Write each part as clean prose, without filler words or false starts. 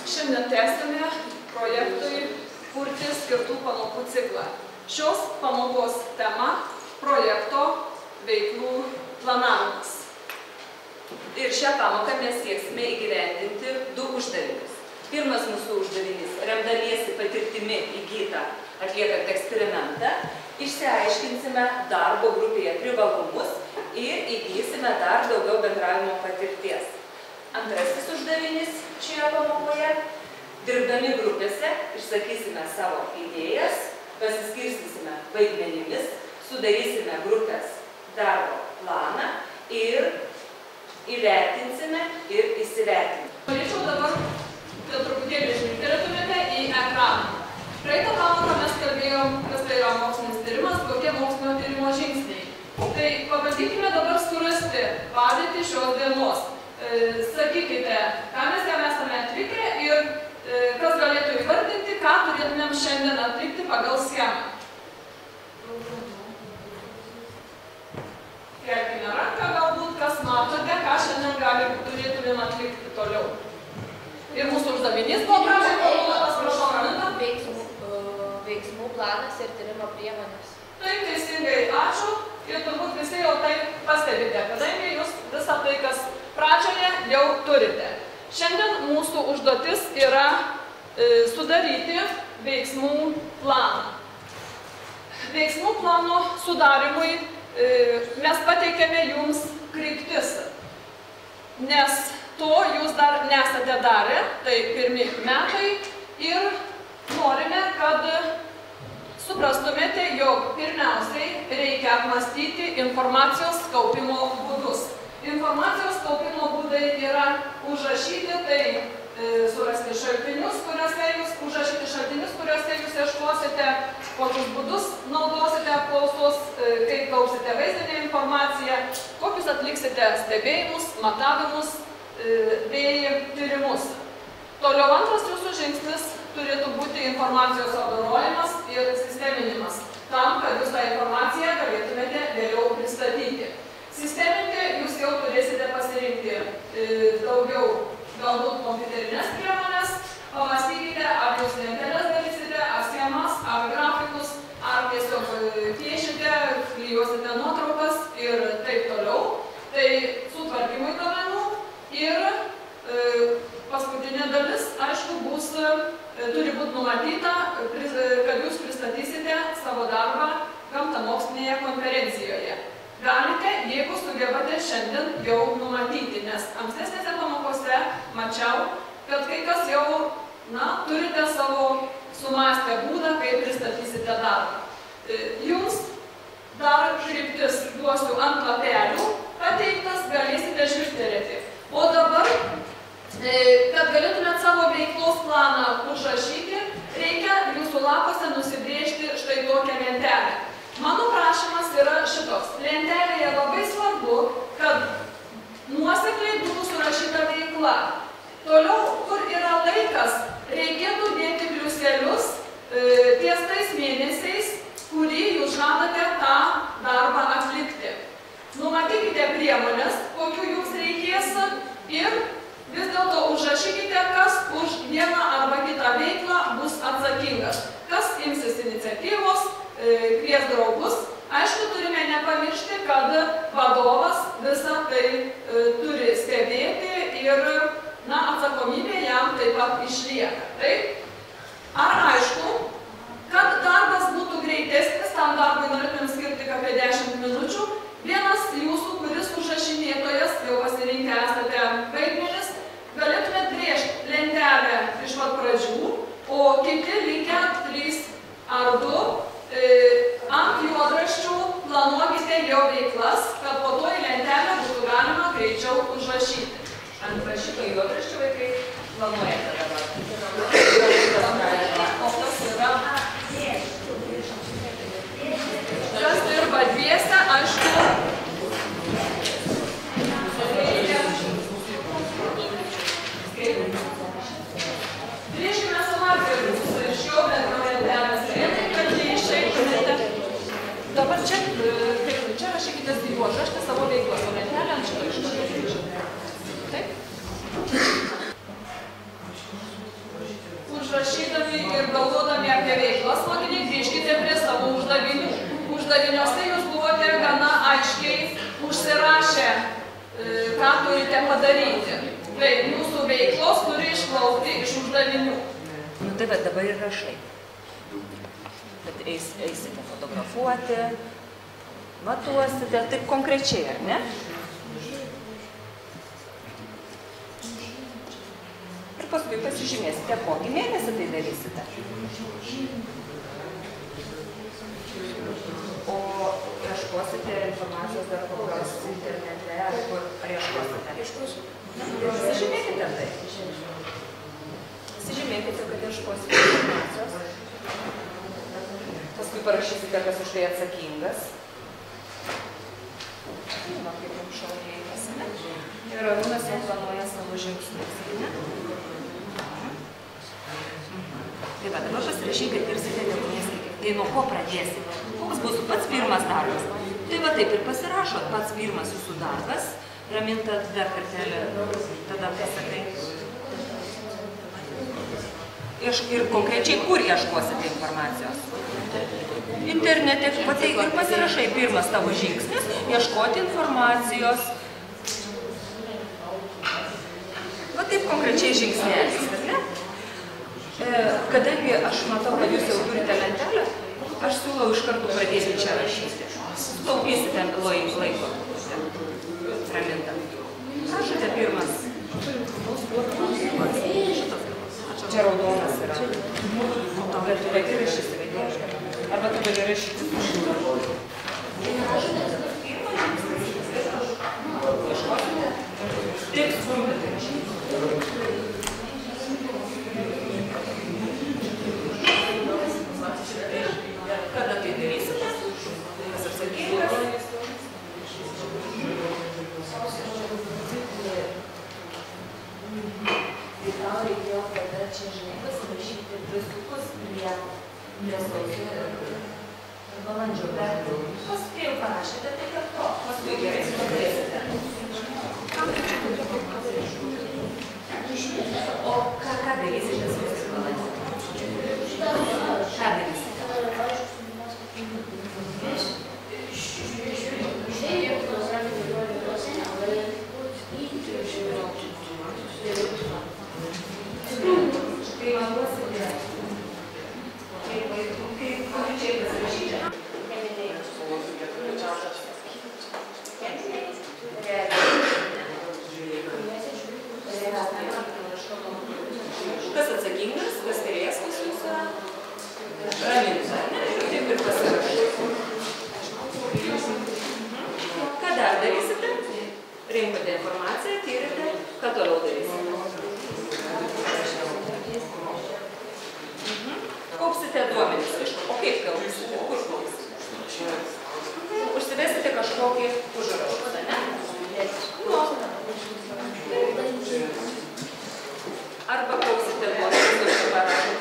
Šiandien tęsime projektui kurti skirtų pamokų ciklą. Šios pamokos tema – projekto veiklų planavimas. Ir šią pamoką mes sieksime įgyvendinti du uždavinius. Pirmas mūsų uždavinys, remdamiesi patirtimi įgytą atliekant eksperimentą, išsiaiškinsime darbo grupėje privalumus ir įgysime dar daugiau bendravimo patirties. Antrasis uždavinys šioje pamokoje, dirbdami grupėse, išsakysime savo idėjas, pasiskirstysime vaidmenimis, sudarysime grupės darbo planą ir įvertinsime ir įsivertinsime. Norėčiau dabar truputėlį žvilgtelėtumėte į ekraną. Praeitą pamoką mes kalbėjom, kas tai yra mokslinis tyrimas, kokie mokslinio tyrimo žingsniai. Tai pabandykime dabar surasti padėtį šios dienos. Sakykite, ką mes jam esame atlikę ir kas galėtų įvardinti, ką turėtumėm šiandien atlikti pagal schemą. Kelkime ranką galbūt, kas matote, ką šiandien turėtumėm atlikti toliau. Ir mūsų uždavinys buvo pradžiai formuluotas, prašau, Raminta. Veiksmų planas ir tyrimo priemonės. Taip, teisingai, ačiū. Ir turbūt visi jau tai pastebite, kadangi jūs visą tai, kas pradžioje, jau turite. Šiandien mūsų užduotis yra sudaryti veiksmų planą. Veiksmų plano sudarimui mes pateikėme jums kryptis, nes to jūs dar nesate darę, tai pirmi metai ir norime, kad suprastumėte, jog pirmiausiai reikia apmąstyti informacijos kaupimo būdus. Informacijos kaupimo būdai yra užrašyti, tai surasti šaltinius, kuriuose jūs ieškosite, kokius būdus naudosite apklausos, kaip kaupsite vaizdinę informaciją, kokius atliksite stebėjimus, matavimus bei tyrimus. Toliau antras jūsų žingsnis turėtų būti informacijos apdorojimas ir sisteminimas, tam, kad jūs tą informaciją galėtumėte vėliau pristatyti. Sisteminti jūs jau turėsite pasirinkti daugiau galbūt kompiuterinės priemonės, pamastykite, ar jūs lenteles darysite, ar schemas, ar grafikus, ar tiesiog piešite, klijuosite nuotraukas ir taip toliau. Tai sutvarkymui duomenų ir paskutinė dalis, aišku, turi būti numatyta, kad jūs pristatysite savo darbą gamtamokslinėje konferencijoje. Galite, jeigu sugebate šiandien jau numatyti, nes ankstesnėse pamokose mačiau, kad kai kas jau, turite savo sumastę būdą, kaip pristatysite darbą. Jums dar kryptis duosiu ant lapelių, pateiktas, galėsite žvilgtelėti. O dabar, kad galėtumėt savo veiklos planą užrašyti, reikia jūsų lapuose nusibrėžti štai tokią lentelę. Mano prašymas yra šitoks. Lentelėje labai svarbu, kad nuosekliai būtų surašyta veikla. Toliau, kur yra laikas, reikėtų dėti pliuselius ties tais mėnesiais, kurį jūs žadate tą darbą atlikti. Numatykite priemonės, kokių jums reikės ir vis dėlto užrašykite, kas už vieną arba kitą veiklą bus atsakingas. Kas imsis iniciatyvos, kvies draugus. Aišku, turime nepamiršti, kad vadovas visą tai turi stebėti ir atsakomybė jam taip pat išlieka. Taip? Ar aišku, kad darbas būtų greitesnis, tam darbui norėtumėm skirti apie 10 minučių, vienas jūsų, kuris užrašinėtojas, jau pasirinkę esate vaidmenis, galėtumėt brėžti lentelę iš pat pradžių, o kiti likę 3 ar 2 ant juodraščių planuokite jo veiklas, kad po to į lentelę būtų galima greičiau užrašyti. Ant rašyto juodraščių vaikai planuojate dabar. O kas yra? Kas dirba dviese, aišku. Grįžkime su markerius iš jo bendro lentelės vietai, kad jį išeitumėte. Dabar čia rašykite užrašti savo veiklas, o lentelę ant šito išrašyti. Taip? ką turite padaryti. Tai mūsų veiklos turi išplaukti iš uždavinių. Nu tai bet dabar ir rašai. Bet eisite fotografuoti, matuosite, taip konkrečiai, ar ne? Ir paskui pasižymėsite, kokį mėnesį tai darysite. O ieškosite informacijos dar kokios internete, ar ieškosite? Ieškosiu. Pasižymėkite tai. Pasižymėkite, kad ieškosite informacijos. Paskui parašysite, kas už tai atsakingas. Va, kaip jums šaunėjimas, ne? Ir Arūnas jau planuoja savo žingsnius, ne? Tai va, dabar pasirašykite ir įsidėkite. Tai nuo ko pradėsite? Koks bus pats pirmas darbas? Tai va taip ir pasirašot, pats pirmas jūsų darbas. Raminta dar kartelį tada pasakai. Ir konkrečiai kur ieškosite informacijos? Internete. Ir pasirašai pirmas tavo žingsnis, ieškoti informacijos. Va taip konkrečiai žingsnelis, ar ne? Kadangi aš matau, kad jūs jau turite lentelę, aš siūlau iš karto pradėti čia rašyti. Taupysite laiko. Raminta. Rašote pirmas. Čia raudonas yra. Bet tu gali rašyti, vedėškai. Arba tu gali rašyti. Ieškosite. Tik skambite rašyti. Kada tai darysite? Kas atsakingas? Tai tau reikėjo tada čia, žinai, pasirašyti pliusiukus prie sausio balandžio, bet paskui jau parašėte tai, kad to. Paskui gerai sudarysite. O ką darysite sausio balandžio? Ką darysite? Kas atsakingas, kas turės pas jūs Raminta, ne? Taip ir pasirašyti. Ką dar darysite? Rinkote informaciją, tyrite, ką toliau darysite. Kaupsite duomenis. O kaip kaupsite? Kur kaupsite? Užsivesite kažkokį užrašą, ne? Arba kaupsite duomenis,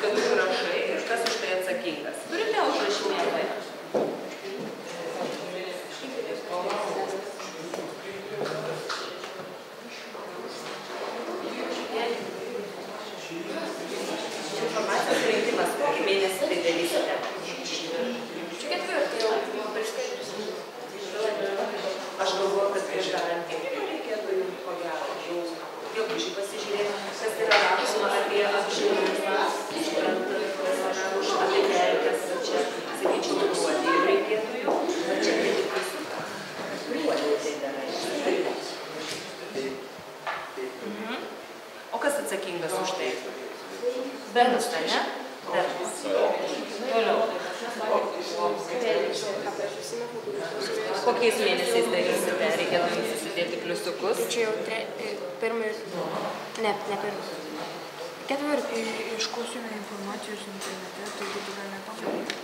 kad užrašai ir kas už tai atsakingas. Turite užrašinėti? Informacijos rinkimas. Kokį mėnesį tai darysite? Čia ketvirtį jau prieš tai. Aš galvoju, kad prieš darant tyrimą reikėtų jums ko gero. Jau biškai pasižiūrėti, kas yra rašoma apie apšilimą, apie pelkes, čia, sakyčiau, gruodį jau reikėtų jau, bet čia tik visuką. Gruodį tai darai. O kas atsakingas už tai? Benas, ne? Benas. Toliau. Kokiais mėnesiais darysite? Reikėtų jums susidėti pliusiukus? Čia jau pirmai, ne pirmai. Ketvirtį ieškosime informacijos internete, tai būtų gal nepadaryti.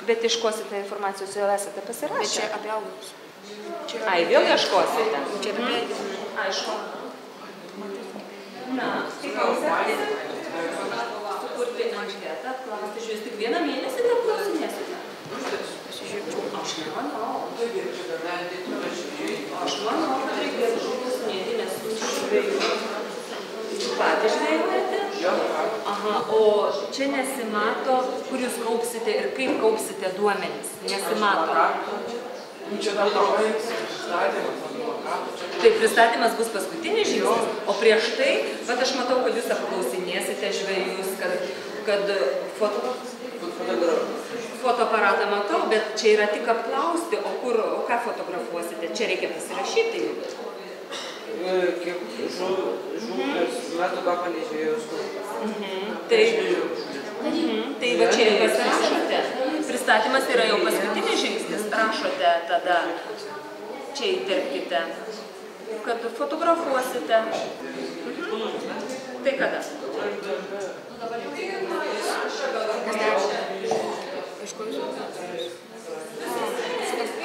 Bet ieškosite informacijos, jau esate pasirašę? Bet čia apie augalus. Ai, vėl ieškosite? Čia apie mėgis. Aišku. Na, tai klausėte? Sukurti anketą, apklausti, žiūrės, tik vieną mėnesį tai apklausinėsite? Pasižiūrėčiau. Aš nemanau. Aš manau, kad reikėtų klausinėti, nes jūs patys žvejojate. Aha, o čia nesimato, kur jūs kaupsite ir kaip kaupsite duomenis. Nesimato. Čia dar darbai, pristatymas. Tai pristatymas bus paskutinis žingsnis, o prieš tai, bet aš matau, kad jūs apklausinėsite žvejus, kad fotoaparatą matau, bet čia yra tik apklausti, o ką fotografuosite? Čia reikia pasirašyti. Kiek žūklės metų ką panešėjus. Tai va čia ir pasirašote. Pristatymas yra jau paskutinis žingsnis. Rašote tada, čia įterpkite, kad fotografuosite. Tai kada? Iš kur jūs?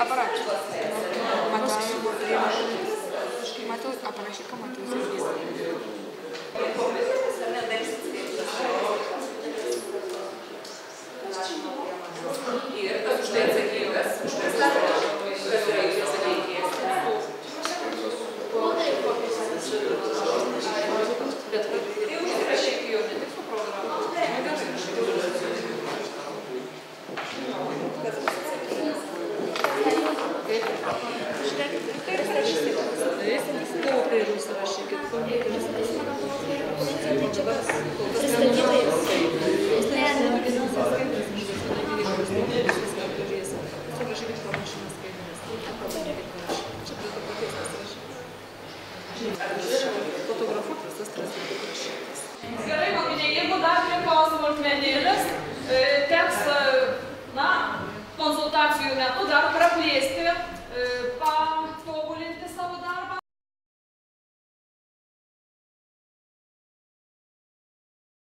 Aparačių. Matau aparašiką, matau servisą. Ir kas už tai atsakingas, už pristatymą, kas yra jūsų atsakingas. Bet tai užsirašyk jau ne tik su programa. Kas bus atsakingas? Tai ir srašykit. Tai ir užsirašykit. Gerai, mokiniai, jeigu dar liko smulkmenėlis, teks konsultacijų metu dar praplėsti